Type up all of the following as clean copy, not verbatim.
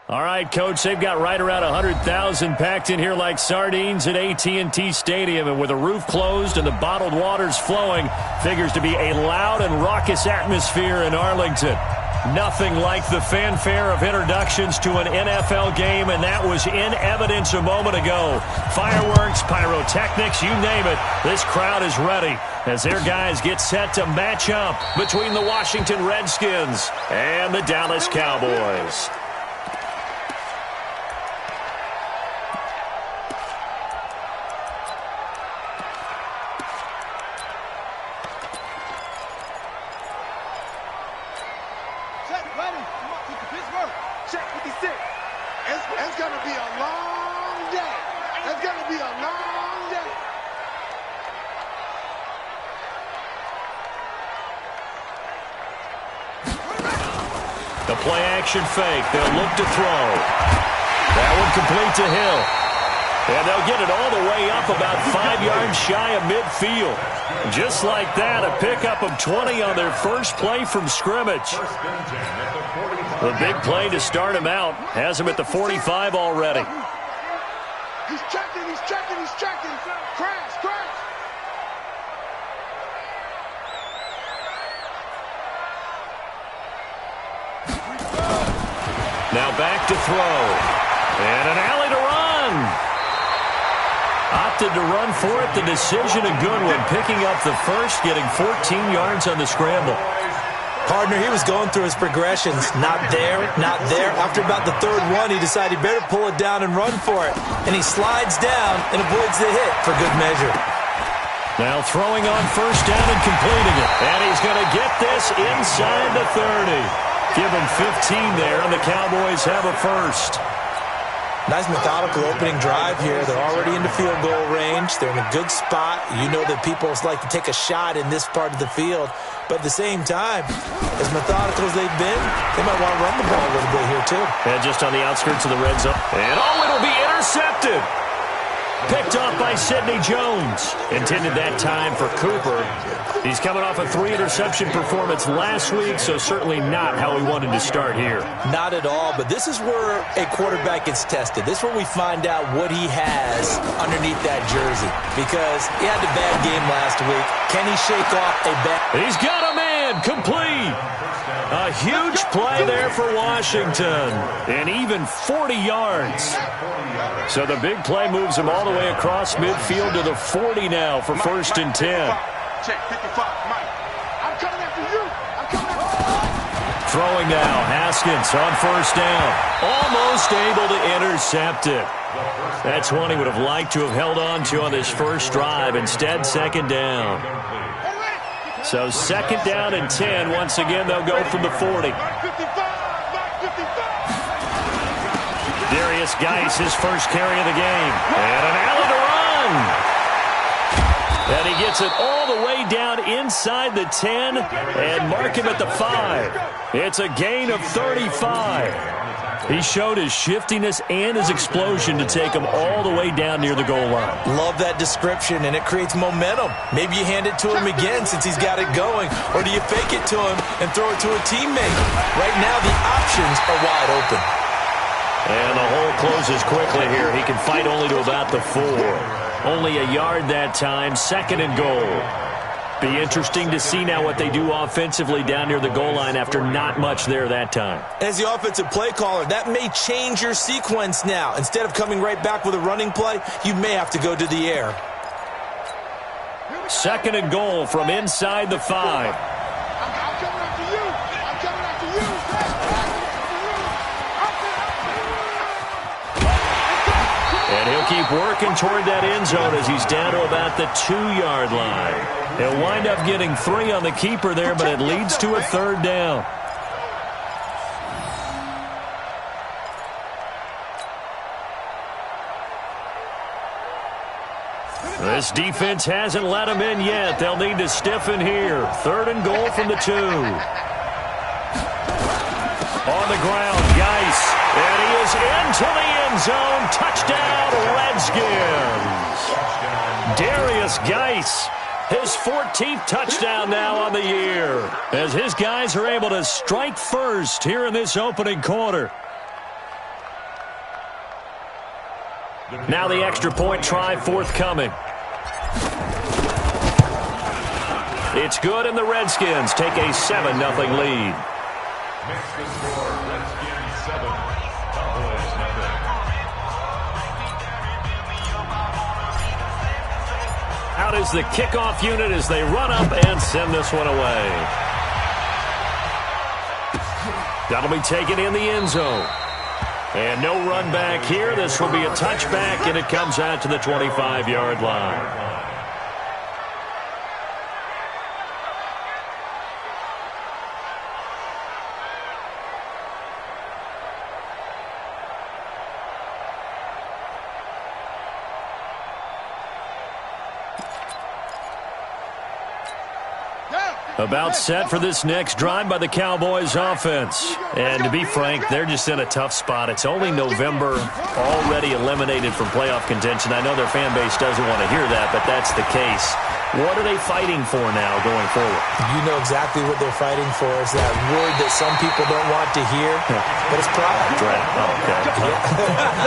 All right, Coach, they've got right around 100,000 packed in here like sardines at AT&T Stadium. And with the roof closed and the bottled waters flowing, figures to be a loud and raucous atmosphere in Arlington. Nothing like the fanfare of introductions to an NFL game, and that was in evidence a moment ago. Fireworks, pyrotechnics, you name it. This crowd is ready as their guys get set to match up between the Washington Redskins and the Dallas Cowboys. It's going to be a long day. It's going to be a long day. The play action fake. They'll look to throw. That one complete to Hill. And they'll get it all the way up about 5 yards shy of midfield. Just like that, a pickup of 20 on their first play from scrimmage. The big play to start him out has him at the 45 already. He's checking, he's checking, he's checking. Crash, crash. Now back to throw. And an alley to run. Opted to run for it. The decision a good one. Picking up the first, getting 14 yards on the scramble. Partner, he was going through his progressions. Not there, not there. After about the third one, he decided he better pull it down and run for it. And he slides down and avoids the hit for good measure. Now throwing on first down and completing it. And he's going to get this inside the 30. Give him 15 there, and the Cowboys have a first. Nice methodical opening drive here. They're already into field goal range. They're in a good spot. You know that people like to take a shot in this part of the field. But at the same time, as methodical as they've been, they might want to run the ball a little bit here too. And just on the outskirts of the red zone. And it'll be intercepted. Picked off by Sidney Jones. Intended that time for Cooper. He's coming off a 3-interception performance last week, so certainly not how he wanted to start here. Not at all, but this is where a quarterback gets tested. This is where we find out what he has underneath that jersey. Because he had a bad game last week. Can he shake off a bad... He's got a man complete. A huge play there for Washington. And even 40 yards. So the big play moves him all the way across midfield to the 40 now for first and 10. Check 55, Mike. I'm coming after you. I'm coming after you. Throwing now, Haskins on first down. Almost able to intercept it. That's one he would have liked to have held on to on this first drive. Instead, second down. So second down and 10. Once again, they'll go from the 40. Darius Geis, his first carry of the game. And an alley to run. And he gets it all the way down inside the 10 and mark him at the 5. It's a gain of 35. He showed his shiftiness and his explosion to take him all the way down near the goal line. Love that description, and it creates momentum. Maybe you hand it to him again since he's got it going, or do you fake it to him and throw it to a teammate? Right now, the options are wide open. And the hole closes quickly here. He can fight only to about the 4. Only a yard that time, second and goal. Be interesting to see now what they do offensively down near the goal line after not much there that time. As the offensive play caller, that may change your sequence now. Instead of coming right back with a running play, you may have to go to the air. Second and goal from inside the 5. I'm coming after you. I'm coming after you. And he'll keep working toward that end zone as he's down to about the 2-yard line. He'll wind up getting 3 on the keeper there, but it leads to a third down. This defense hasn't let him in yet. They'll need to stiffen here. Third and goal from the 2. On the ground, Geis. And he is into the end zone. Touchdown, Redskins. Darius Geis, his 14th touchdown now on the year, as his guys are able to strike first here in this opening quarter. Now the extra point try forthcoming. It's good, and the Redskins take a 7-0 lead. Makes the score, Redskins 7, Cowboys 0. Out is the kickoff unit as they run up and send this one away. That'll be taken in the end zone. And no run back here. This will be a touchback, and it comes out to the 25-yard line. About set for this next drive by the Cowboys offense. And to be frank, they're just in a tough spot. It's only November, already eliminated from playoff contention. I know their fan base doesn't want to hear that, but that's the case. What are they fighting for now going forward? You know exactly what they're fighting for. Is that word that some people don't want to hear, but it's pride. Draft. Oh, okay.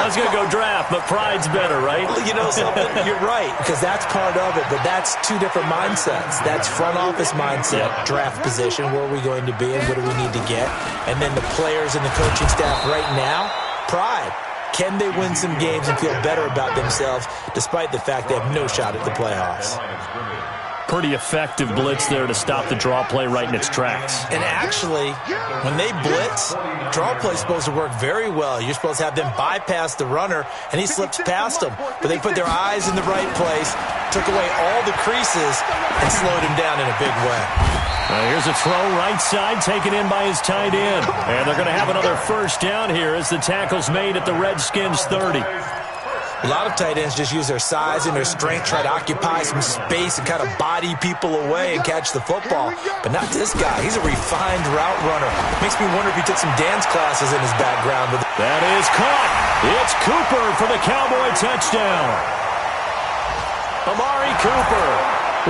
I was going to go draft, but pride's better, right? You know something? You're right, because that's part of it, but that's two different mindsets. That's front office mindset, draft position, where are we going to be and what do we need to get? And then the players and the coaching staff right now, pride. Can they win some games and feel better about themselves despite the fact they have no shot at the playoffs? Pretty effective blitz there to stop the draw play right in its tracks. And actually, when they blitz, draw play is supposed to work very well. You're supposed to have them bypass the runner, and he slips past them. But they put their eyes in the right place, took away all the creases, and slowed him down in a big way. Here's a throw right side taken in by his tight end. And they're going to have another first down here as the tackle's made at the Redskins 30. A lot of tight ends just use their size and their strength, try to occupy some space and kind of body people away and catch the football. But not this guy. He's a refined route runner. Makes me wonder if he took some dance classes in his background. That is caught. It's Cooper for the Cowboy touchdown. Amari Cooper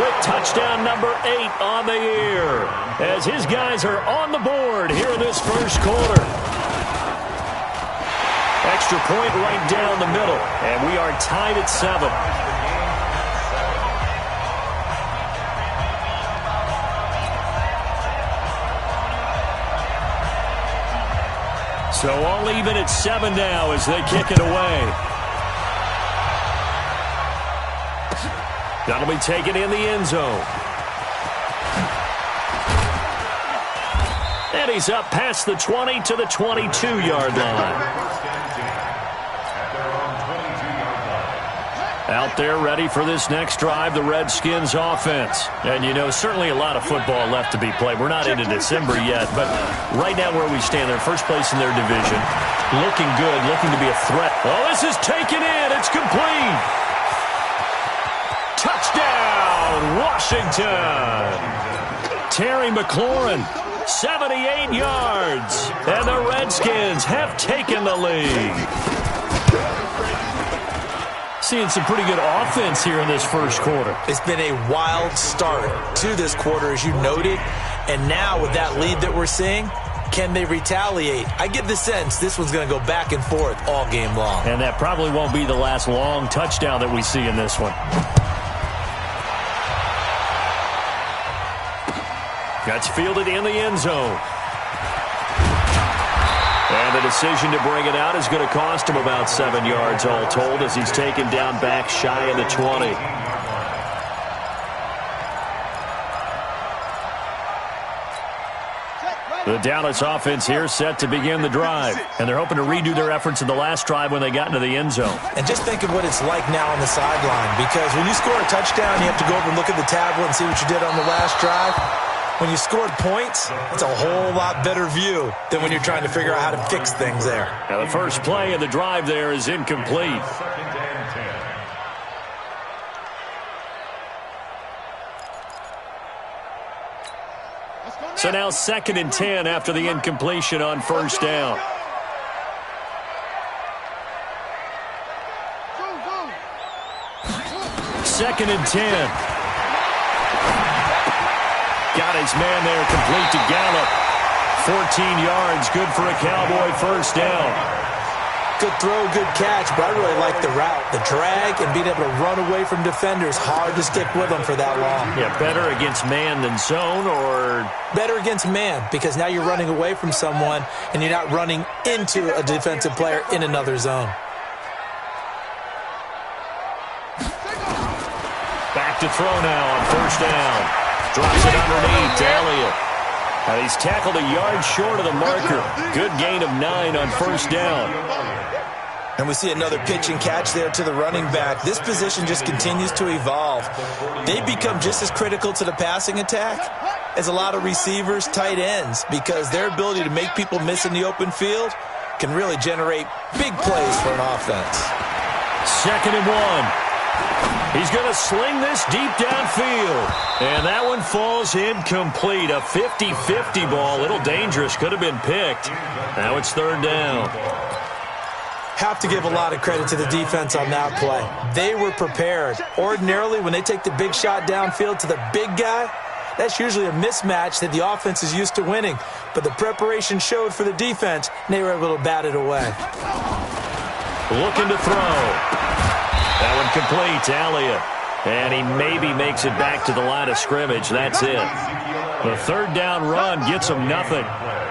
with touchdown number 8 on the year as his guys are on the board here in this first quarter. Extra point right down the middle, and we are tied at 7. So all even at 7 now as they kick it away. That'll be taken in the end zone. And he's up past the 20 to the 22-yard line. Out there ready for this next drive, the Redskins offense. And, you know, certainly a lot of football left to be played. We're not into December yet, but right now where we stand, they're first place in their division. Looking good, looking to be a threat. Oh, this is taken in. It's complete. Touchdown, Washington. Terry McLaurin, 78 yards. And the Redskins have taken the lead. Seeing some pretty good offense here in this first quarter. It's been a wild start to this quarter, as you noted. And now with that lead that we're seeing, can they retaliate? I get the sense this one's going to go back and forth all game long. And that probably won't be the last long touchdown that we see in this one. That's fielded in the end zone. And the decision to bring it out is going to cost him about 7 yards all told as he's taken down back shy of the 20. The Dallas offense here set to begin the drive. And they're hoping to redo their efforts in the last drive when they got into the end zone. And just think of what it's like now on the sideline. Because when you score a touchdown, you have to go over and look at the tablet and see what you did on the last drive. When you scored points, it's a whole lot better view than when you're trying to figure out how to fix things there. Now the first play of the drive there is incomplete. So now 2nd and 10 after the incompletion on first down. Second and 10. Got his man there, complete to Gallup. 14 yards, good for a Cowboy first down. Good throw, good catch, but I really like the route. The drag and being able to run away from defenders. Hard to stick with them for that long. Yeah, better against man than zone, or? Better against man, because now you're running away from someone and you're not running into a defensive player in another zone. Back to throw now on first down. Drops it underneath to Elliott. He's tackled a yard short of the marker. Good gain of 9 on first down. And we see another pitch and catch there to the running back. This position just continues to evolve. They become just as critical to the passing attack as a lot of receivers, tight ends, because their ability to make people miss in the open field can really generate big plays for an offense. 2nd and 1. He's going to sling this deep downfield. And that one falls incomplete. A 50-50 ball. A little dangerous. Could have been picked. Now it's 3rd down. Have to give a lot of credit to the defense on that play. They were prepared. Ordinarily, when they take the big shot downfield to the big guy, that's usually a mismatch that the offense is used to winning. But the preparation showed for the defense, and they were able to bat it away. Looking to throw. That one complete to Elliott. And he maybe makes it back to the line of scrimmage. That's it. The 3rd down run gets them nothing.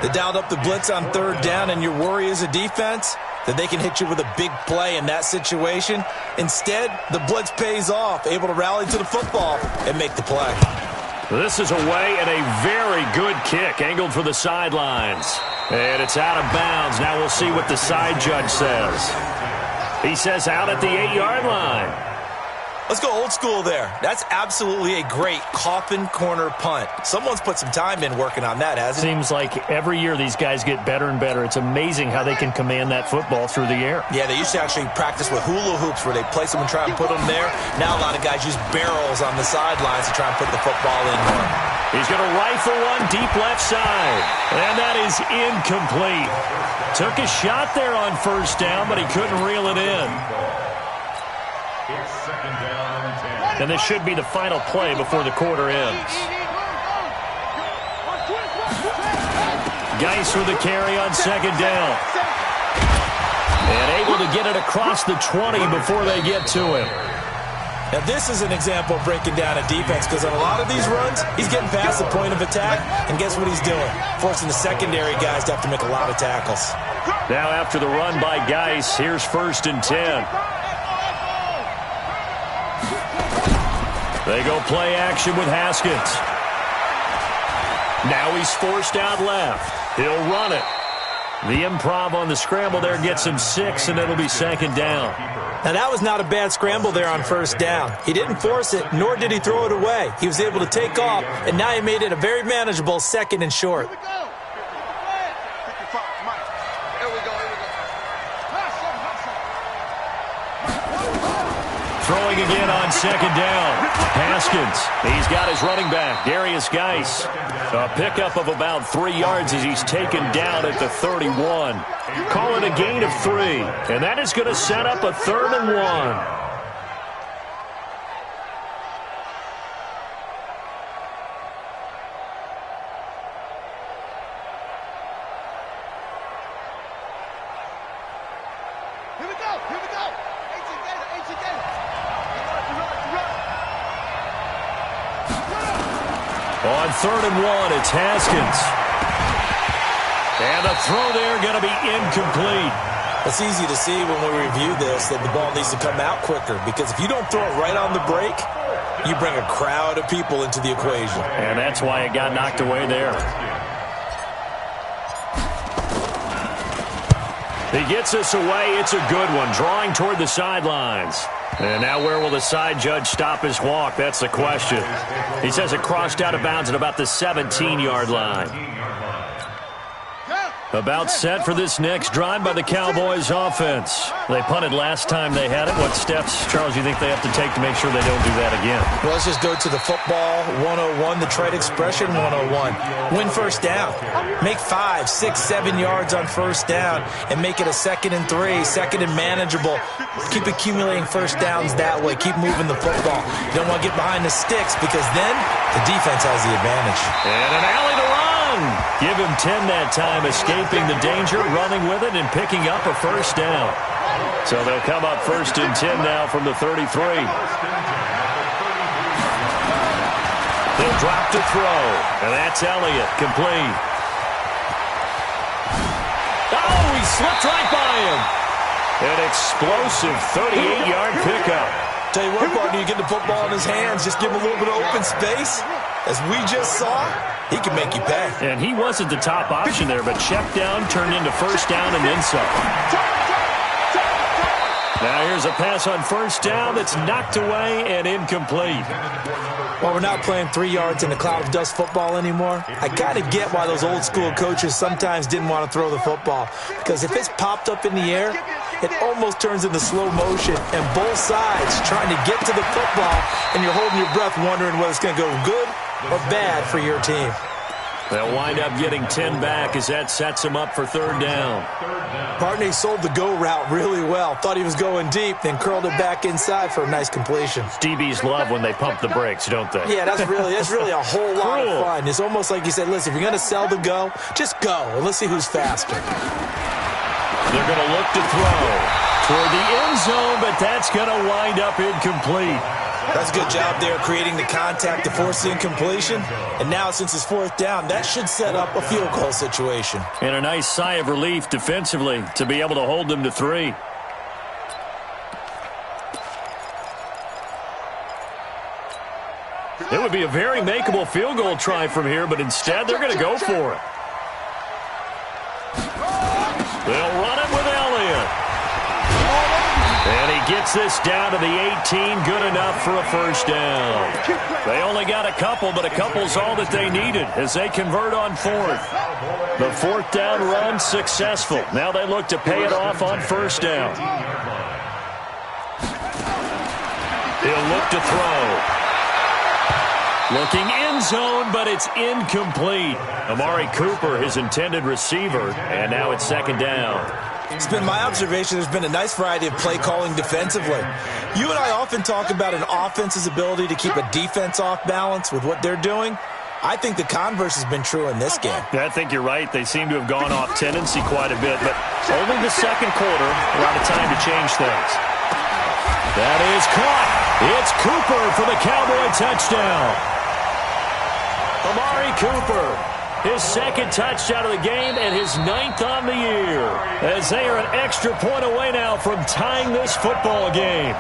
They dialed up the blitz on 3rd down, and your worry as a defense that they can hit you with a big play in that situation. Instead, the blitz pays off, able to rally to the football and make the play. This is away and a very good kick, angled for the sidelines. And it's out of bounds. Now we'll see what the side judge says. He says out at the 8-yard line. Let's go old school there. That's absolutely a great coffin corner punt. Someone's put some time in working on that, hasn't it? Seems like every year these guys get better and better. It's amazing how they can command that football through the air. Yeah, they used to actually practice with hula hoops where they place them and try and put them there. Now a lot of guys use barrels on the sidelines to try and put the football in there. He's going to rifle one deep left side. And that is incomplete. Took a shot there on first down, but he couldn't reel it in. It's 2nd down and 10. And this should be the final play before the quarter ends. Geis with the carry on 2nd down. And able to get it across the 20 before they get to him. Now this is an example of breaking down a defense, because on a lot of these runs, he's getting past the point of attack, and guess what he's doing? Forcing the secondary guys to have to make a lot of tackles. Now after the run by Geis, here's 1st and 10. They go play action with Haskins. Now he's forced out left. He'll run it. The improv on the scramble there gets him 6, and it'll be 2nd down. Now that was not a bad scramble there on first down. He didn't force it, nor did he throw it away. He was able to take off, and now he made it a very manageable 2nd and short. Throwing again on 2nd down. Haskins. He's got his running back, Darius Geis. A pickup of about 3 yards as he's taken down at the 31. Call it a gain of 3. And that is going to set up a 3rd and 1. On 3rd and 1, it's Haskins. And the throw there going to be incomplete. It's easy to see when we review this that the ball needs to come out quicker, because if you don't throw it right on the break, you bring a crowd of people into the equation. And that's why it got knocked away there. He gets us away. It's a good one, drawing toward the sidelines. And now where will the side judge stop his walk? That's the question. He says it crossed out of bounds at about the 17-yard line. About set for this next drive by the Cowboys offense. They punted last time they had it. What steps, Charles, do you think they have to take to make sure they don't do that again? Well, let's just go to the football 101, the trade expression 101. Win first down. Make 5, 6, 7 yards on first down and make it a 2nd and 3, 2nd and manageable. Keep accumulating first downs that way. Keep moving the football. You don't want to get behind the sticks, because then the defense has the advantage. And an alley to run. Give him 10 that time, escaping the danger, running with it, and picking up a first down. So they'll come up 1st and 10 now from the 33. They'll drop to throw, and that's Elliott, complete. Oh, he slipped right by him. An explosive 38-yard pickup. Tell you what, partner, you get the football in his hands, just give him a little bit of open space. As we just saw, he can make you pay. And he wasn't the top option there, but check down turned into first down and then some. Now here's a pass on first down that's knocked away and incomplete. Well, we're not playing 3 yards in a cloud of dust football anymore. I kind of get why those old school coaches sometimes didn't want to throw the football. Because if it's popped up in the air, it almost turns into slow motion. And both sides trying to get to the football, and you're holding your breath wondering whether it's going to go good or bad for your team. They'll wind up getting 10 back as that sets them up for 3rd down. Partner sold the go route really well. Thought he was going deep, then curled it back inside for a nice completion. DBs love when they pump the brakes, don't they? Yeah, that's really a whole lot of fun. It's almost like you said, listen, if you're going to sell the go, just go, and let's see who's faster. They're going to look to throw toward the end zone, but that's going to wind up incomplete. That's a good job there creating the contact to force the incompletion. And now, since it's 4th down, that should set up a field goal situation. And a nice sigh of relief defensively to be able to hold them to 3. It would be a very makeable field goal try from here, but instead they're going to go for it. They'll run it with Elliott. And he gets this down to the 18, good enough for a first down. They only got a couple, but a couple's all that they needed as they convert on 4th. The 4th down run successful. Now they look to pay it off on first down. He'll look to throw. Looking end zone, but it's incomplete. Amari Cooper, his intended receiver, and now it's 2nd down. It's been my observation there's been a nice variety of play calling defensively. You and I often talk about an offense's ability to keep a defense off balance with what they're doing. I think the converse has been true in this game. I think you're right. They seem to have gone off tendency quite a bit, but only the 2nd quarter, a lot of time to change things. That is caught. It's Cooper for the Cowboy touchdown. Amari Cooper, his 2nd touchdown of the game and his 9th on the year, as they are an extra point away now from tying this football game.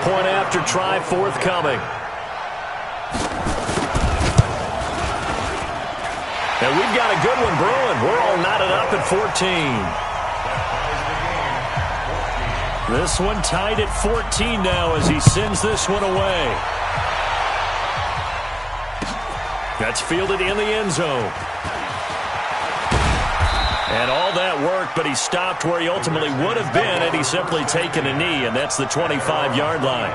Point after try forthcoming. And we've got a good one brewing. We're all knotted up at 14. This one tied at 14 now as he sends this one away. That's fielded in the end zone. And all that worked, but he stopped where he ultimately would have been had he simply taken a knee, and that's the 25-yard line.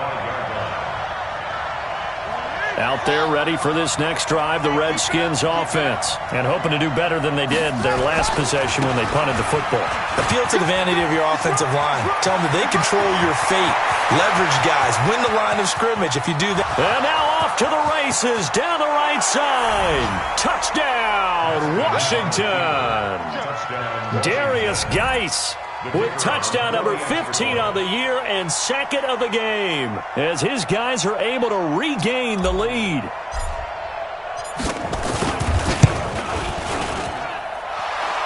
Out there ready for this next drive, the Redskins offense, and hoping to do better than they did their last possession when they punted the football. Appeal to the vanity of your offensive line. Tell them that they control your fate. Leverage guys. Win the line of scrimmage if you do that. And now off to the races down the right side. Touchdown, Washington. Darius Geis with touchdown number 15 on the year and 2nd of the game as his guys are able to regain the lead.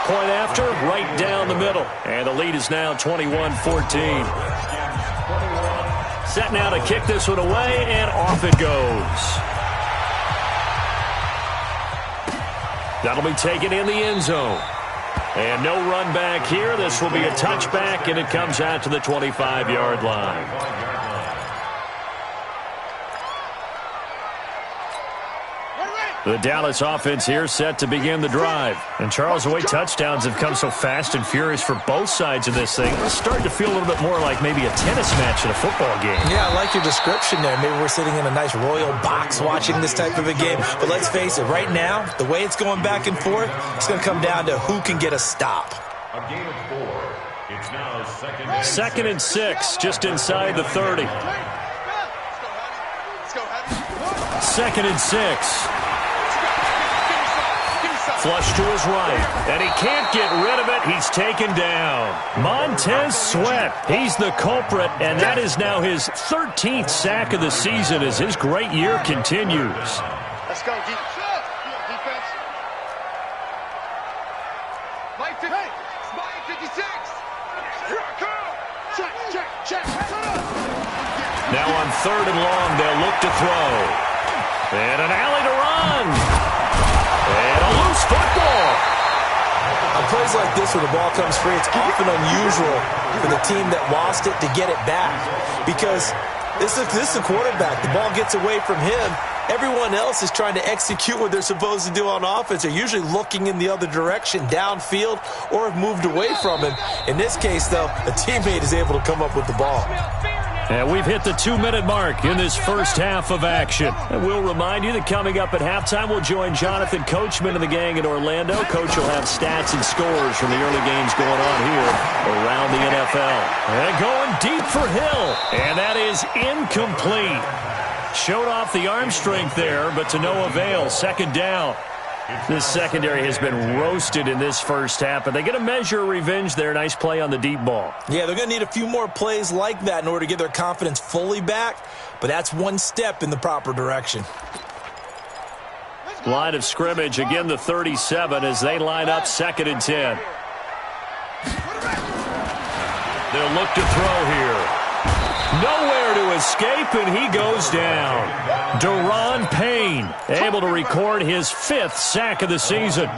Point after, right down the middle. And the lead is now 21-14. Set now to kick this one away, and off it goes. That'll be taken in the end zone. And no run back here. This will be a touchback, and it comes out to the 25-yard line. The Dallas offense here set to begin the drive. And Charles, the way touchdowns have come so fast and furious for both sides of this thing, it's starting to feel a little bit more like maybe a tennis match at a football game. Yeah, I like your description there. Maybe we're sitting in a nice royal box watching this type of a game. But let's face it, right now, the way it's going back and forth, it's going to come down to who can get a stop. A gain of 4. It's now 2nd and 6, just inside the 30. 2nd and 6. flush to his right, and he can't get rid of it. He's taken down. Montez Sweat, he's the culprit, and that is now his 13th sack of the season as his great year continues. Let's go, defense. Mike 56. Here I come. Check. Now on 3rd and long, they'll look to throw. And an alley to run. And a loose football. On plays like this, when the ball comes free, it's often unusual for the team that lost it to get it back. Because this is the quarterback. The ball gets away from him. Everyone else is trying to execute what they're supposed to do on offense. They're usually looking in the other direction, downfield, or have moved away from him. In this case, though, a teammate is able to come up with the ball. And we've hit the 2-minute mark in this first half of action. And we'll remind you that coming up at halftime, we'll join Jonathan Coachman and the gang in Orlando. Coach will have stats and scores from the early games going on here around the NFL. And going deep for Hill. And that is incomplete. Showed off the arm strength there, but to no avail. 2nd down. This secondary has been roasted in this first half, but they get a measure of revenge there. Nice play on the deep ball. Yeah, they're going to need a few more plays like that in order to get their confidence fully back, but that's one step in the proper direction. Line of scrimmage, again the 37 as they line up 2nd and 10. They'll look to throw here. Nowhere to escape, and he goes down. Deron Payne able to record his 5th sack of the season.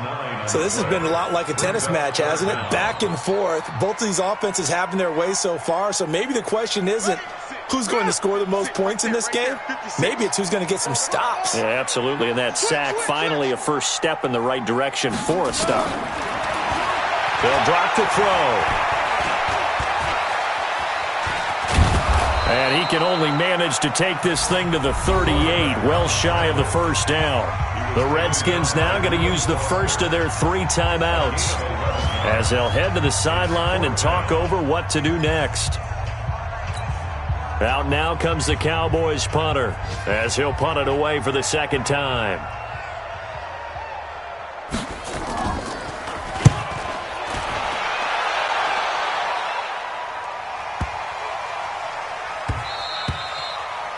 So this has been a lot like a tennis match, hasn't it? Back and forth. Both of these offenses having their way so far, so maybe the question isn't who's going to score the most points in this game. Maybe it's who's going to get some stops. Yeah, absolutely, and that sack finally a first step in the right direction for a stop. They'll drop to throw. And he can only manage to take this thing to the 38, well shy of the first down. The Redskins now going to use the first of their 3 timeouts as they'll head to the sideline and talk over what to do next. Out now comes the Cowboys punter as he'll punt it away for the 2nd time.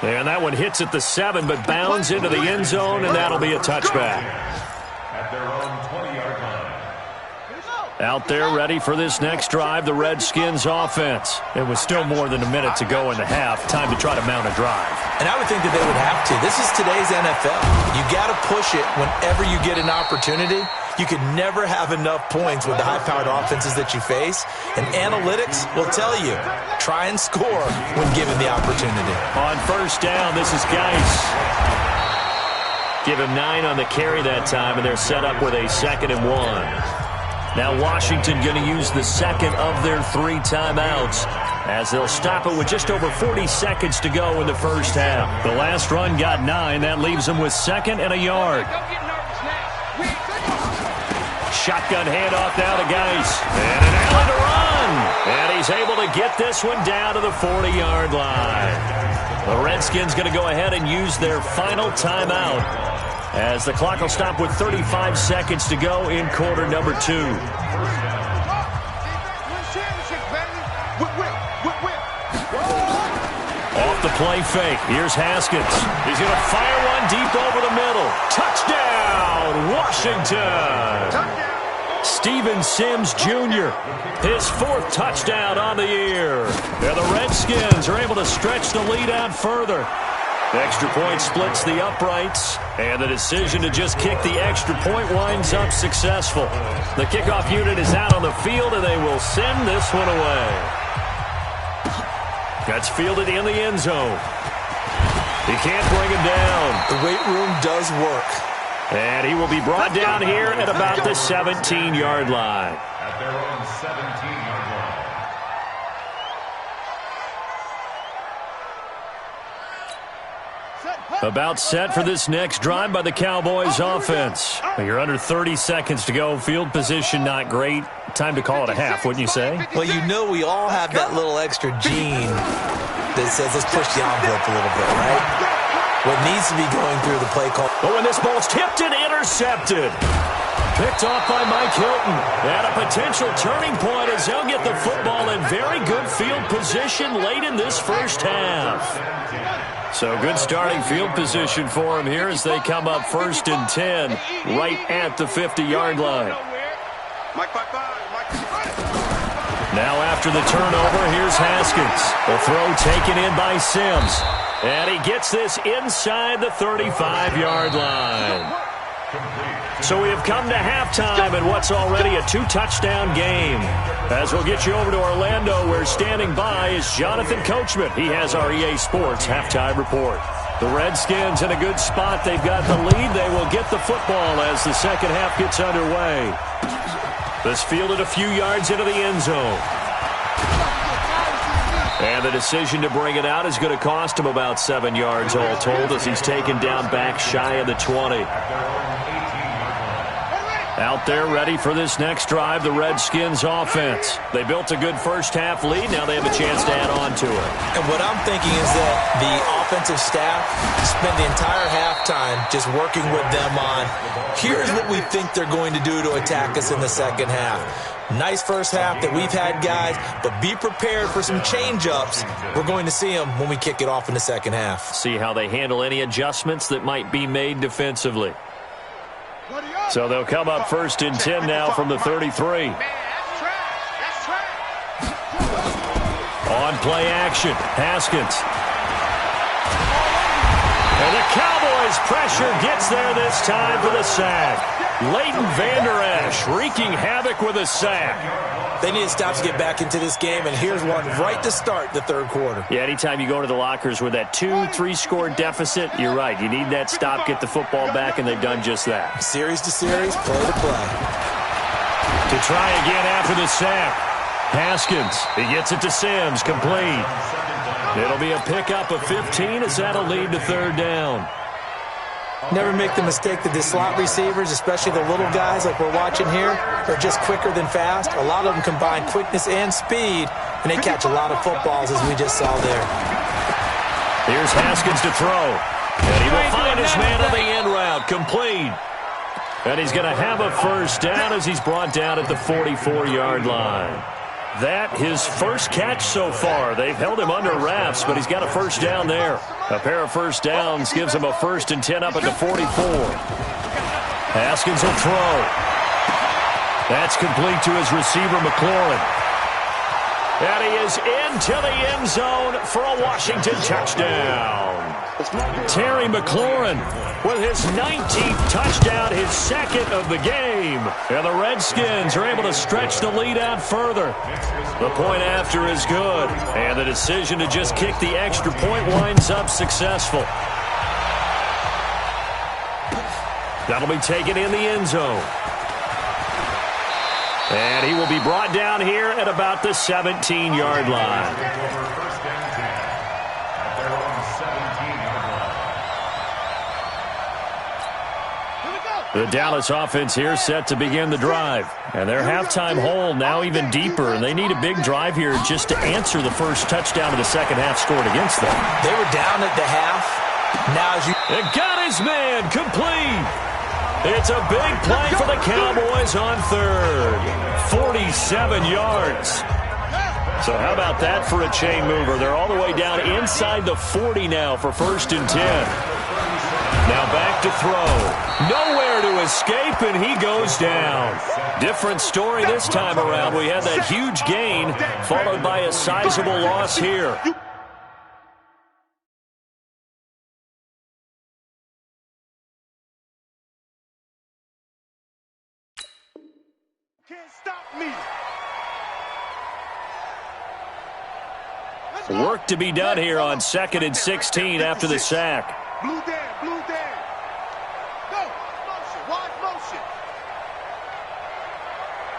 And that one hits at the 7, but bounds into the end zone, and that'll be a touchback. At their own 20-yard line. Out there ready for this next drive, the Redskins offense. It was still more than a minute to go in the half. Time to try to mount a drive. And I would think that they would have to. This is today's NFL. You got to push it whenever you get an opportunity. You can never have enough points with the high-powered offenses that you face. And analytics will tell you, try and score when given the opportunity. On 1st down, this is Geis. Give him 9 on the carry that time, and they're set up with a 2nd and 1. Now Washington going to use the 2nd of their 3 timeouts as they'll stop it with just over 40 seconds to go in the first half. The last run got 9. That leaves them with 2nd and a yard. Shotgun handoff now to Geis. And an alley to run. And he's able to get this one down to the 40-yard line. The Redskins going to go ahead and use their final timeout as the clock will stop with 35 seconds to go in quarter number 2. Off the play fake. Here's Haskins. He's going to fire one deep over the middle. Touchdown, Washington. Steven Sims Jr., his 4th touchdown on the year. And the Redskins are able to stretch the lead out further. The extra point splits the uprights, and the decision to just kick the extra point winds up successful. The kickoff unit is out on the field, and they will send this one away. That's fielded in the end zone. He can't bring him down. The weight room does work. And he will be brought down here at about the 17-yard line. At their own 17-yard line. About set for this next drive by the Cowboys offense. You're under 30 seconds to go. Field position not great. Time to call it a half, wouldn't you say? Well, you know we all have that little extra gene that says let's push the envelope a little bit, right? What needs to be going through the play call. Oh, and this ball's tipped and intercepted. picked off by Mike Hilton. And a potential turning point as they'll get the football in very good field position late in this first half. So good starting field position for them here as they come up 1st and 10 right at the 50-yard line. Now after the turnover, here's Haskins. The throw taken in by Sims. And he gets this inside the 35-yard line. So we have come to halftime in what's already a 2-touchdown game. As we'll get you over to Orlando, where standing by is Jonathan Coachman. He has our EA Sports halftime report. The Redskins in a good spot. They've got the lead. They will get the football as the second half gets underway. This fielded a few yards into the end zone. And the decision to bring it out is going to cost him about 7 yards all told as he's taken down back shy of the 20. Out there ready for this next drive, the Redskins offense. They built a good first half lead. Now they have a chance to add on to it. And what I'm thinking is that the offensive staff spent the entire halftime just working with them on, here's what we think they're going to do to attack us in the second half. Nice first half that we've had, guys, but be prepared for some change-ups. We're going to see them when we kick it off in the second half. See how they handle any adjustments that might be made defensively. So they'll come up 1st and 10 now from the 33. On play action, Haskins. And the Cowboys' pressure gets there this time for the sack. Leighton Vander Esch wreaking havoc with a sack. They need to stop to get back into this game, and here's one right to start the third quarter. Yeah, anytime you go to the lockers with that 2-3-score deficit, you're right. You need that stop, get the football back, and they've done just that. Series to series, play to play. To try again after the sack. Haskins, he gets it to Sims, complete. It'll be a pickup of 15 as that'll lead to third down. Never make the mistake that the slot receivers, especially the little guys like we're watching here, are just quicker than fast. A lot of them combine quickness and speed, and they catch a lot of footballs, as we just saw there. Here's Haskins to throw. And he will find his man on the end route, complete. And he's going to have a first down as he's brought down at the 44-yard line. That his first catch so far. They've held him under wraps, but he's got a first down there. A pair of first downs gives him a 1st and 10 up at the 44. Haskins will throw. That's complete to his receiver, McLaurin. And he is into the end zone for a Washington touchdown. Terry McLaurin with his 19th touchdown, his second of the game. And the Redskins are able to stretch the lead out further. The point after is good. And the decision to just kick the extra point winds up successful. That'll be taken in the end zone. And he will be brought down here at about the 17-yard line. The Dallas offense here set to begin the drive. And their halftime hole now even deeper. And they need a big drive here just to answer the first touchdown of the second half scored against them. They were down at the half. Now as you... It got his man complete. It's a big play for the Cowboys on third. 47 yards. So how about that for a chain mover? They're all the way down inside the 40 now for 1st and 10. Now back to throw. Nowhere to escape, and he goes down. Different story this time around. We had that huge gain, followed by a sizable loss here. Can't stop me. Work to be done here on 2nd and 16 after the sack. Blue down, blue down. Go. Motion, wide motion.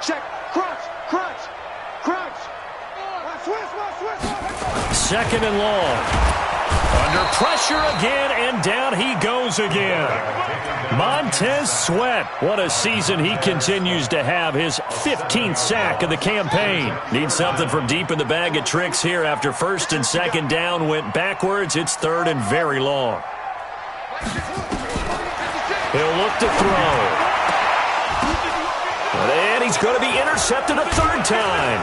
Check. Crunch, crunch, crunch. Swiss. 2nd and long. Under pressure again, and down he goes again. Montez Sweat. What a season he continues to have. His 15th sack of the campaign. Needs something from deep in the bag of tricks here after 1st and 2nd down went backwards. It's 3rd and very long. He'll look to throw. he's going to be intercepted a third time.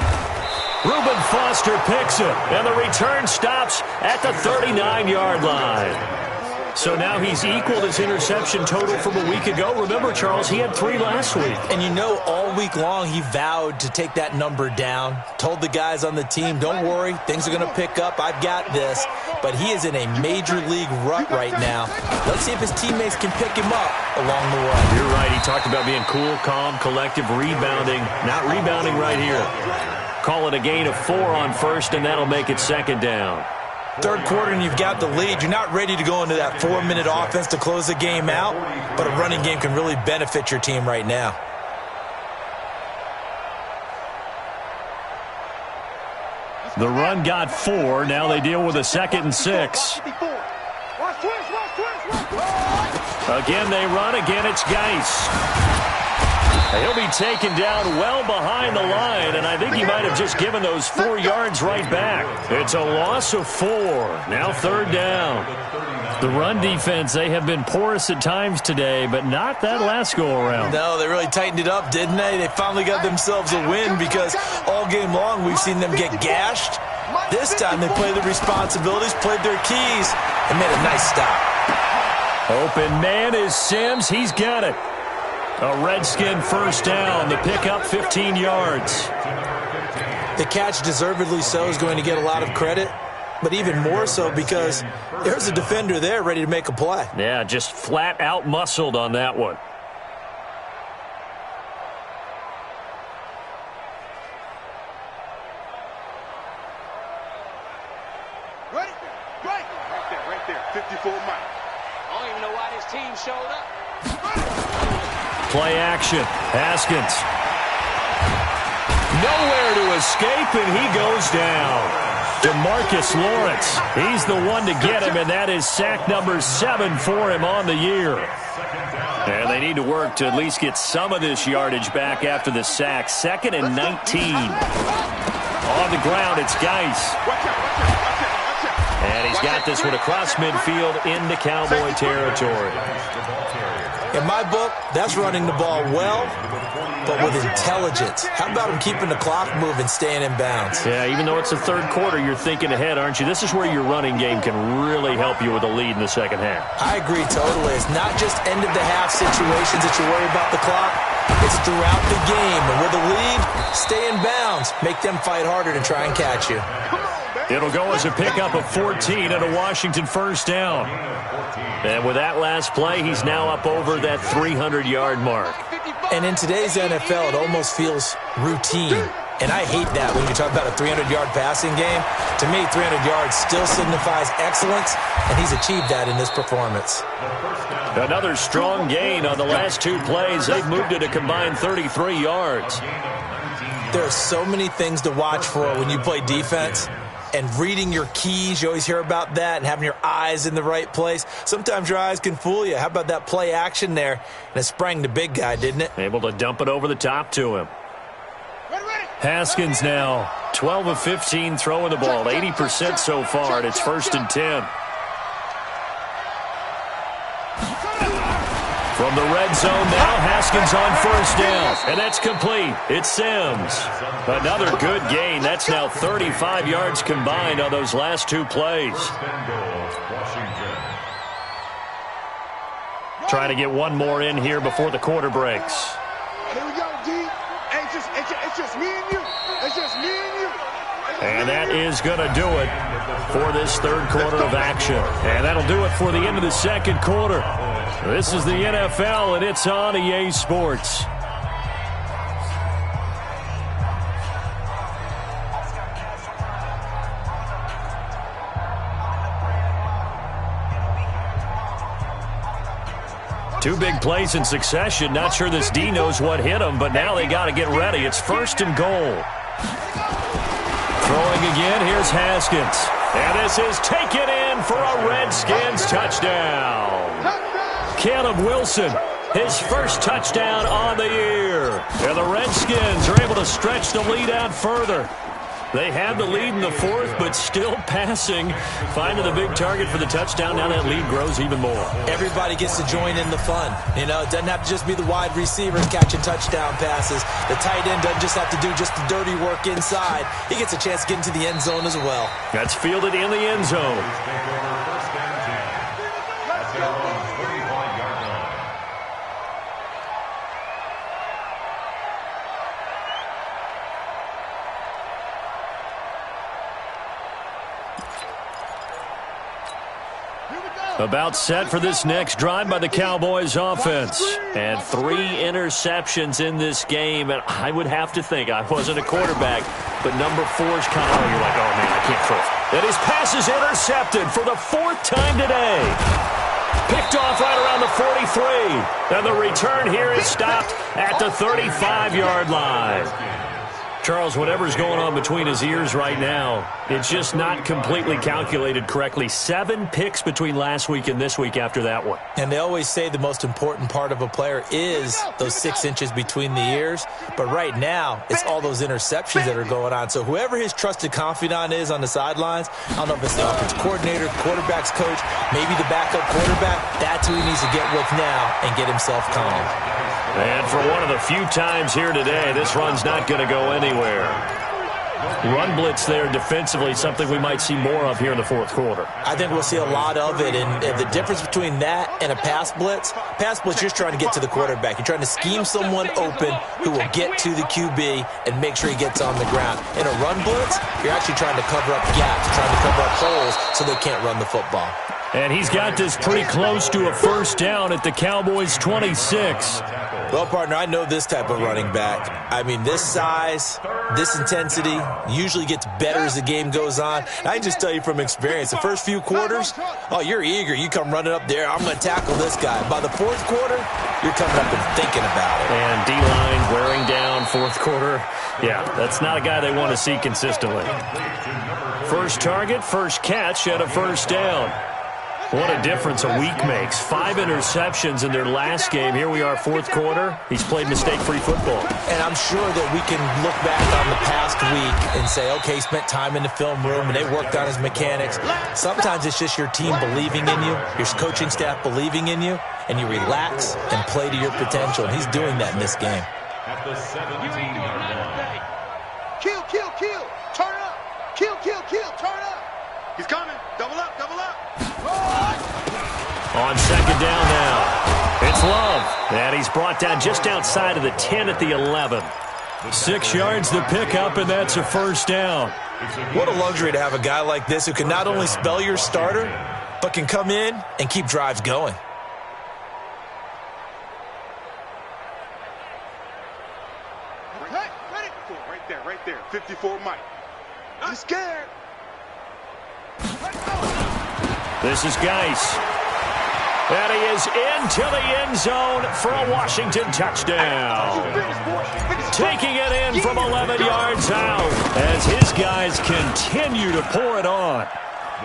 Reuben Foster picks it, and the return stops at the 39-yard line. So now he's equaled his interception total from a week ago. Remember, Charles, he had 3 last week. And you know, all week long he vowed to take that number down. Told the guys on the team, don't worry, things are going to pick up. I've got this. But he is in a major league rut right now. Let's see if his teammates can pick him up along the way. You're right. He talked about being cool, calm, collective, rebounding. Not rebounding right here. Call it a gain of 4 on first, and that'll make it second down. Third quarter and you've got the lead. You're not ready to go into that 4-minute offense to close the game out, but a running game can really benefit your team right now. The run got 4. Now they deal with a 2nd and 6. Again, they run. Again, it's Geis. He'll be taken down well behind the line, and I think he might have just given those 4 yards right back. It's a loss of 4. Now third down. The run defense, they have been porous at times today, but not that last go-around. No, they really tightened it up, didn't they? They finally got themselves a win because all game long we've seen them get gashed. This time they played their responsibilities, played their keys, and made a nice stop. Open man is Sims. He's got it. A Redskin first down. The pickup 15 yards. The catch, deservedly so, is going to get a lot of credit, but even more so because there's a defender there ready to make a play. Yeah, just flat out muscled on that one. Right there. 54 miles. I don't even know why this team showed up. Play action. Haskins. Nowhere to escape, and he goes down. DeMarcus Lawrence. He's the one to get him, and that is sack number 7 for him on the year. And they need to work to at least get some of this yardage back after the sack. 2nd and 19. On the ground, it's Geis. And he's got this one across midfield into Cowboy territory. In my book, that's running the ball well, but with intelligence. How about him keeping the clock moving, staying in bounds? Yeah, even though it's the third quarter, you're thinking ahead, aren't you? This is where your running game can really help you with a lead in the second half. I agree totally. It's not just end-of-the-half situations that you worry about the clock. It's throughout the game. And with a lead, stay in bounds. Make them fight harder to try and catch you. It'll go as a pickup of 14 and a Washington first down. And with that last play, he's now up over that 300-yard mark. And in today's NFL, it almost feels routine. And I hate that when you talk about a 300-yard passing game. To me, 300 yards still signifies excellence, and he's achieved that in this performance. Another strong gain on the last 2 plays. They've moved it a combined 33 yards. There are so many things to watch for when you play defense. And reading your keys, you always hear about that, and having your eyes in the right place. Sometimes your eyes can fool you. How about that play action there? And it sprang the big guy, didn't it? Able to dump it over the top to him. Haskins now, 12 of 15 throwing the ball, 80% so far, and it's 1st and 10. From the red zone now, Haskins on first down, and that's complete. It's Sims. Another good gain. That's now 35 yards combined on those last 2 plays. Trying to get one more in here before the quarter breaks. Here we go, D. Hey, it's just me and you. It's just me and you. And that is going to do it for this third quarter of action. And that'll do it for the end of the second quarter. This is the NFL, and it's on EA Sports. Two big plays in succession. Not sure this D knows what hit him, but now they got to get ready. It's 1st and goal. Throwing again, here's Haskins. And this is taken in for a Redskins touchdown. Caleb Wilson, his first touchdown on the year. And the Redskins are able to stretch the lead out further. They had the lead in the fourth, but still passing. Finding the big target for the touchdown. Now that lead grows even more. Everybody gets to join in the fun. You know, it doesn't have to just be the wide receivers catching touchdown passes. The tight end doesn't just have to do just the dirty work inside. He gets a chance to get into the end zone as well. That's fielded in the end zone. About set for this next drive by the Cowboys offense. And 3 interceptions in this game. And I would have to think, I wasn't a quarterback, but number 4's kind of, you're like, oh, man, I can't throw. And his pass is intercepted for the 4th time today. Picked off right around the 43. And the return here is stopped at the 35-yard line. Charles, whatever's going on between his ears right now, it's just not completely calculated correctly. 7 picks between last week and this week after that one. And they always say the most important part of a player is those 6 inches between the ears. But right now, it's all those interceptions that are going on. So whoever his trusted confidant is on the sidelines, I don't know if it's the offense coordinator, quarterback's coach, maybe the backup quarterback, that's who he needs to get with now and get himself calm. And for one of the few times here today, this run's not going to go anywhere. Run blitz there defensively, something we might see more of here in the fourth quarter. I think we'll see a lot of it, and the difference between that and a pass blitz, you're just trying to get to the quarterback. You're trying to scheme someone open who will get to the QB and make sure he gets on the ground. In a run blitz, you're actually trying to cover up gaps, trying to cover up holes so they can't run the football. And he's got this pretty close to a first down at the Cowboys' 26. Well, partner, I know this type of running back. I mean, this size, this intensity usually gets better as the game goes on. And I can just tell you from experience, the first few quarters, oh, you're eager. You come running up there, I'm going to tackle this guy. By the fourth quarter, you're coming up and thinking about it. And D-line wearing down fourth quarter. Yeah, that's not a guy they want to see consistently. First target, first catch, and a first down. What a difference a week makes. 5 interceptions in their last game. Here we are, fourth quarter. He's played mistake-free football. And I'm sure that we can look back on the past week and say, okay, he spent time in the film room and they worked on his mechanics. Sometimes it's just your team believing in you, your coaching staff believing in you, and you relax and play to your potential. And he's doing that in this game. At the 17-yard line. Kill, kill, kill. Turn up. Kill, kill, kill. Turn up. He's coming. Double up, double up. On second down now, it's Love. And he's brought down just outside of the 10 at the 11. 6 yards the pickup, and that's a first down. What a luxury to have a guy like this who can not only spell your starter, but can come in and keep drives going. Right there. 54 Mike. He's scared. This is Geis. And he is into the end zone for a Washington touchdown. Taking it in from 11 yards out as his guys continue to pour it on.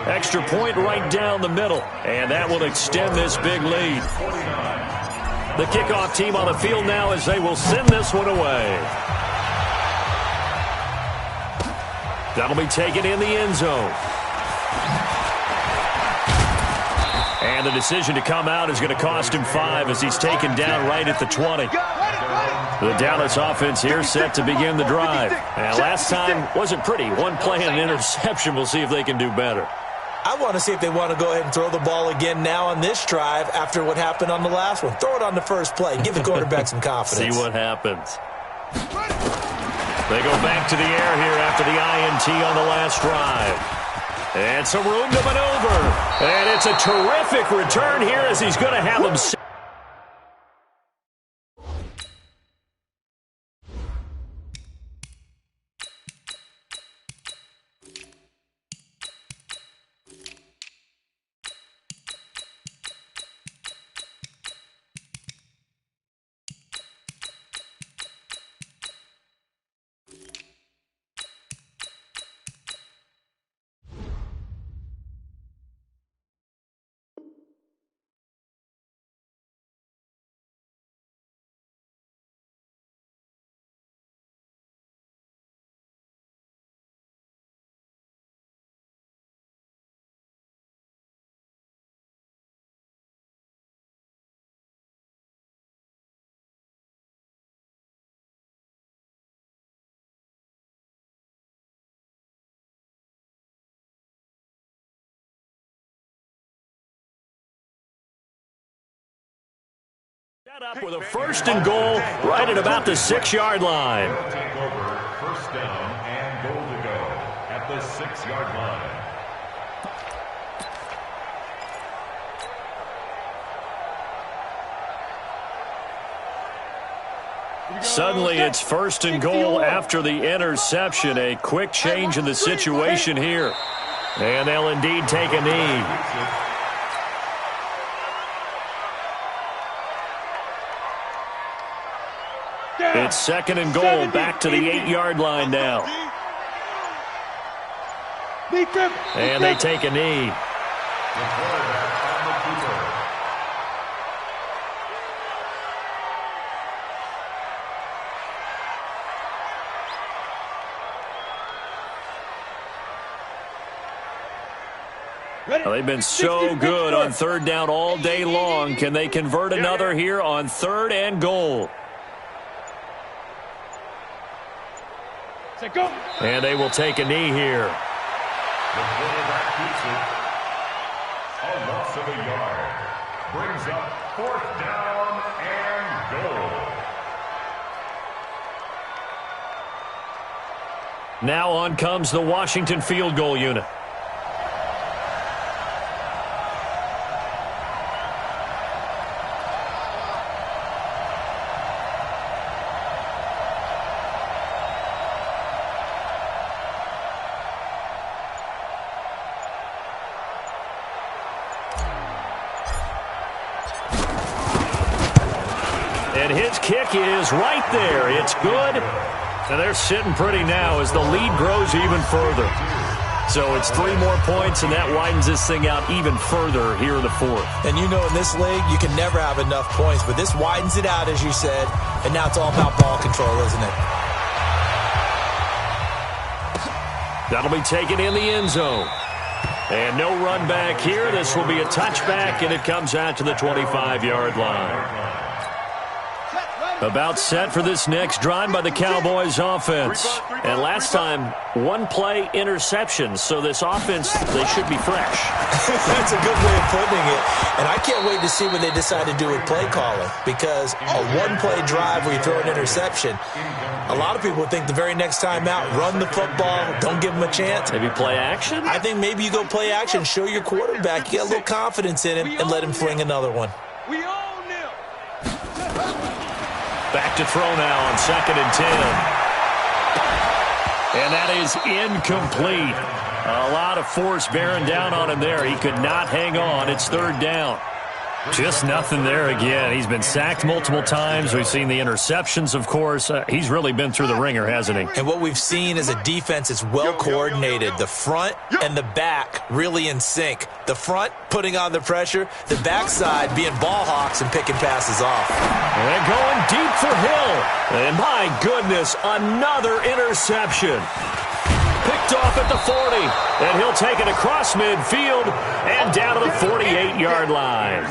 Extra point right down the middle, and that will extend this big lead. The kickoff team on the field now as they will send this one away. That'll be taken in the end zone. And the decision to come out is going to cost him 5 as he's taken down right at the 20. The Dallas offense here set to begin the drive. And last time wasn't pretty. One play and an interception. We'll see if they can do better. I want to see if they want to go ahead and throw the ball again now on this drive after what happened on the last one. Throw it on the first play. Give the quarterback some confidence. See what happens. They go back to the air here after the INT on the last drive. And some room to maneuver. And it's a terrific return here as he's going to have him Set up with a 1st and goal right at about the 6-yard line. They'll take over 1st down and goal to go at the 6-yard line. Suddenly it's 1st and goal after the interception. A quick change in the situation here. And they'll indeed take a knee. It's 2nd and goal, back to the 8-yard line now. And they take a knee. The quarterback on the keeper. Well, they've been so good on 3rd down all day long. Can they convert another here on 3rd and goal? And they will take a knee here. The quarterback keeps it. A loss of a yard. Brings up 4th down and goal. Now on comes the Washington field goal unit. And his kick is right there. It's good. And they're sitting pretty now as the lead grows even further. So it's 3 more points, and that widens this thing out even further here in the 4th. And you know, in this league, you can never have enough points, but this widens it out, as you said, and now it's all about ball control, isn't it? That'll be taken in the end zone. And no run back here. This will be a touchback, and it comes out to the 25-yard line. About set for this next drive by the Cowboys offense. And last time, 1-play interception. So this offense, they should be fresh. That's a good way of putting it. And I can't wait to see what they decide to do with play calling. Because a 1-play drive where you throw an interception, a lot of people would think the very next time out, run the football, don't give them a chance. Maybe play action? I think maybe you go play action, show your quarterback, you get a little confidence in him, and let him fling another one. Back to throw now on 2nd and 10. And that is incomplete. A lot of force bearing down on him there. He could not hang on. It's 3rd down. Just nothing there again. He's been sacked multiple times. We've seen the interceptions, of course. He's really been through the ringer, hasn't he? And what we've seen is a defense that's well coordinated. The front and the back really in sync. The front putting on the pressure, the backside being ball hawks and picking passes off. And going deep for Hill. And my goodness, another interception. Picked off at the 40. And he'll take it across midfield and down to the 48-yard line.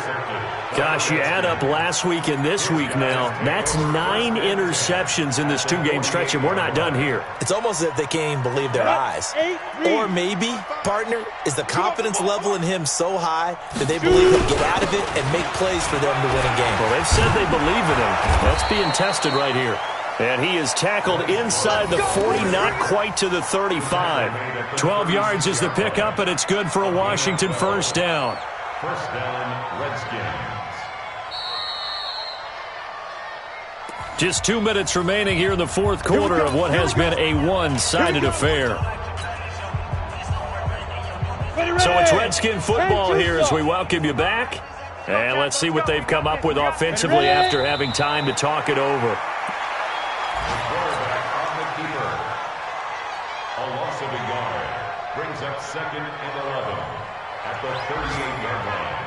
Gosh, you add up last week and this week now, that's 9 interceptions in this 2-game stretch, and we're not done here. It's almost as if they can't even believe their eyes. Or maybe, partner, is the confidence level in him so high that they believe he'll get out of it and make plays for them to win a game. Well, they've said they believe in him. That's being tested right here. And he is tackled inside the 40, not quite to the 35. 12 yards is the pickup, and it's good for a Washington 1st down. 1st down, Redskins. Just 2 minutes remaining here in the 4th quarter of what has been a one-sided affair. So it's Redskin football here as we welcome you back. And let's see what they've come up with offensively after having time to talk it over. The quarterback on the keeper. A loss of a yard. Brings up 2nd and 11 at the 38-yard line.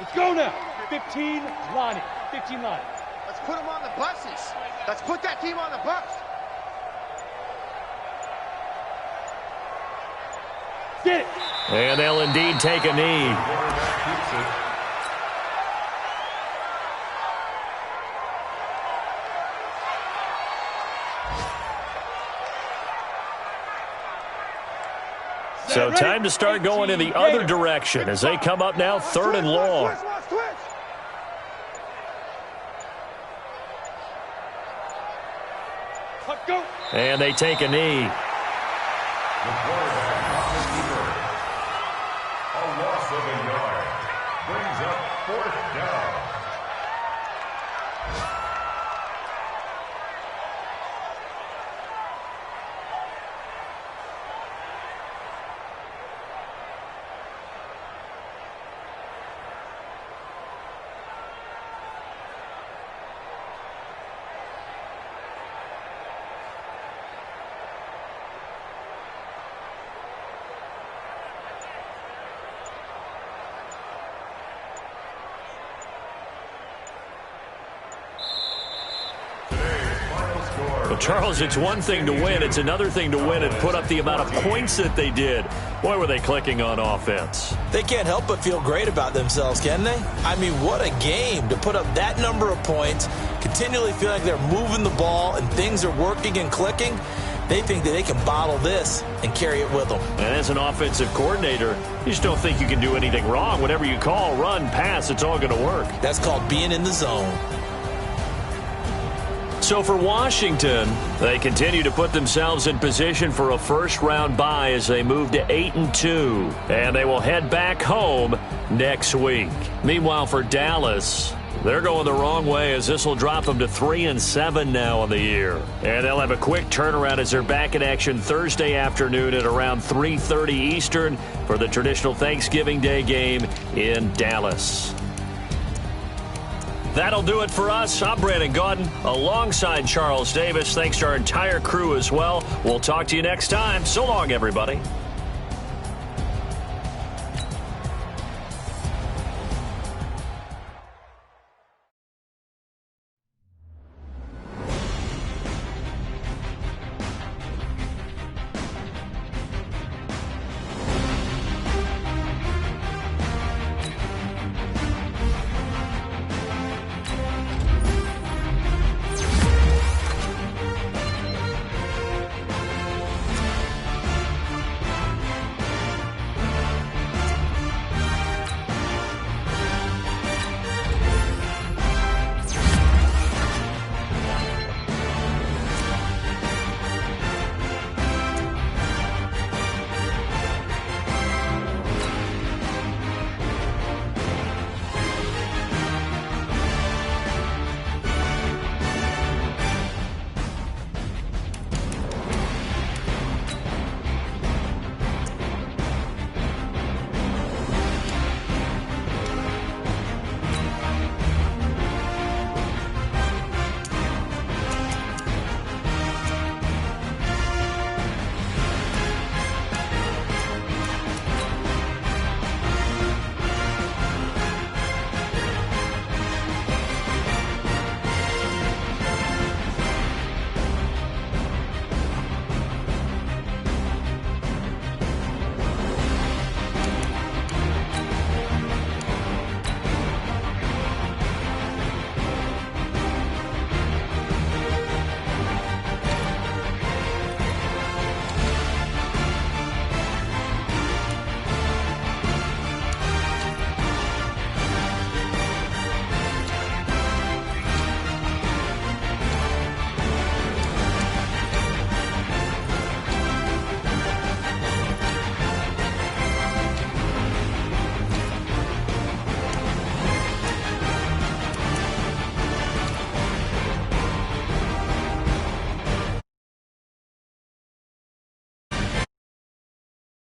Let's go now. 15 Lonnie. 15 Lonnie. Let's put them on the buses. Let's put that team on the bus. Get it. And they'll indeed take a knee. The quarterback keeps it. So time to start going in the other direction as they come up now 3rd and long. And they take a knee. The quarterback on the keeper. A loss of a yard. Brings up 4th down. Well, Charles, it's one thing to win. It's another thing to win and put up the amount of points that they did. Boy, were they clicking on offense. They can't help but feel great about themselves, can they? I mean, what a game to put up that number of points, continually feel like they're moving the ball and things are working and clicking. They think that they can bottle this and carry it with them. And as an offensive coordinator, you just don't think you can do anything wrong. Whatever you call, run, pass, it's all going to work. That's called being in the zone. So for Washington, they continue to put themselves in position for a first-round bye as they move to 8-2. And they will head back home next week. Meanwhile, for Dallas, they're going the wrong way as this will drop them to 3-7 now on the year. And they'll have a quick turnaround as they're back in action Thursday afternoon at around 3:30 Eastern for the traditional Thanksgiving Day game in Dallas. That'll do it for us. I'm Brandon Gaudin alongside Charles Davis. Thanks to our entire crew as well. We'll talk to you next time. So long, everybody.